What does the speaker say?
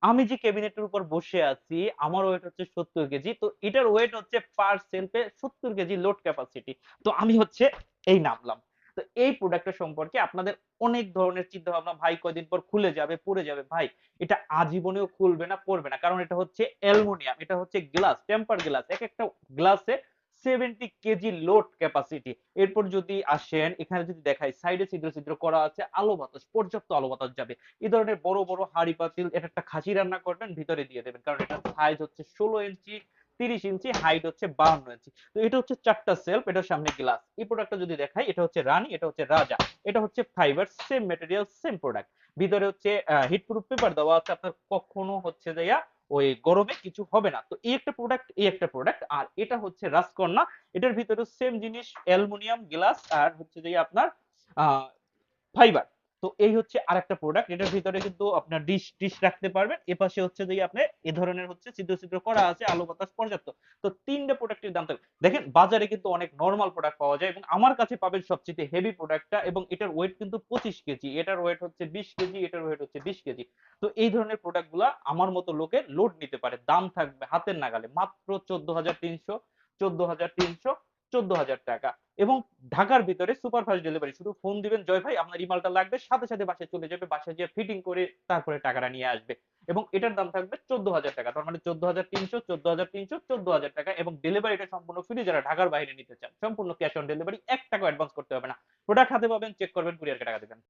আমি যে ক্যাবিনেটের উপর বসে আছি আমার ওয়েট হচ্ছে 70 কেজি। তো এটার ওয়েট হচ্ছে পার সেলফে 70 কেজি লোড ক্যাপাসিটি। তো আমি হচ্ছে এই নামলাম। তো এই প্রোডাক্টটা সম্পর্কে আপনাদের অনেক ধরনের চিন্তা ভাবনা, ভাই কয়দিন পর খুলে যাবে, পড়ে যাবে। ভাই এটা আজীবনেও খুলবে না, পড়বে না। কারণ এটা হচ্ছে অ্যালুমিনিয়াম, এটা হচ্ছে গ্লাস, টেম্পার গ্লাস। একেকটা গ্লাসে 70 কেজি লোড ক্যাপাসিটি। এরপর যদি আসেন এখানে যদি দেখাই সাইডে ছিদ্র ছিদ্র করা আছে, আলো বাতাস, পর্যাপ্ত আলো বাতাস যাবে। এই ধরনের বড় বড় হাঁড়ি পাতিল, এটা একটা খাসি রান্না করবেন ভিতরে দিয়ে দেবেন, কারণ এটার সাইজ হচ্ছে 16 ইঞ্চি, 30 ইঞ্চি, হাইট হচ্ছে 52 ইঞ্চি। তো এটা হচ্ছে চারটা সেলফ, এটার সামনে গ্লাস। এই প্রোডাক্টটা যদি দেখাই, এটা হচ্ছে রানী, এটা হচ্ছে রাজা, এটা হচ্ছে fibre, same material, same product. ভিতরে হচ্ছে হিট প্রুফ পেপার দেওয়া আছে, আপনার কখনো হচ্ছে যাইয়া ওই গরমে কিছু হবে না। তো এই একটা প্রোডাক্ট, এই একটা প্রোডাক্ট। আর এটা হচ্ছে রাজকন্যা, এটার ভিতরে সেম জিনিস, অ্যালুমিনিয়াম গ্লাস আর হচ্ছে যে আপনার ফাইবার। তো এই হচ্ছে আরেকটা প্রোডাক্ট, এটার ভিতরে কিন্তু আপনার ডিশ টিশ রাখতে পারবেন। এপাশে হচ্ছে যে আপনি এ ধরনের হচ্ছে ছিদ্র ছিদ্র করা আছে, আলো বাতাস পর্যাপ্ত। তো তিনটা প্রোডাক্টের দাম থাকবে। দেখেন বাজারে কিন্তু অনেক নরমাল প্রোডাক্ট পাওয়া যায়, এবং আমার কাছে পাবেন সবচেয়ে হেভি প্রোডাক্টটা, এবং এটার ওয়েট কিন্তু 25 কেজি, এটার ওয়েট হচ্ছে 20 কেজি, এটার ওয়েট হচ্ছে 20 কেজি। তো এই ধরনের প্রোডাক্ট গুলা আমার মতো লোকের লোড নিতে পারে। দাম থাকবে হাতের নাগালে, মাত্র 14,300, 14,300, 14,000 টাকা। এবং ঢাকার ভিতরে সুপার ফাস্ট ডেলিভারি। শুধু ফোন দিবেন, জয় ভাই আপনার এই মালটা লাগবে, সাথে সাথে বাসায় চলে যাবে, বাসায় গিয়ে ফিটিং করে তারপরে টাকাটা নিয়ে আসবে। এবং এটার দাম থাকবে 14,000 টাকা। তার মানে 14,300, 14,300, 14,000 টাকা। এবং ডেলিভারিটা সম্পূর্ণ ফ্রি। যারা ঢাকার বাইরে নিতে চান সম্পূর্ণ ক্যাশ অন ডেলিভারি, 1 টাকা অ্যাডভান্স করতে হবে না। প্রোডাক্ট হাতে পাবেন, চেক করবেন, কুরিয়ারকে টাকা দিবেন।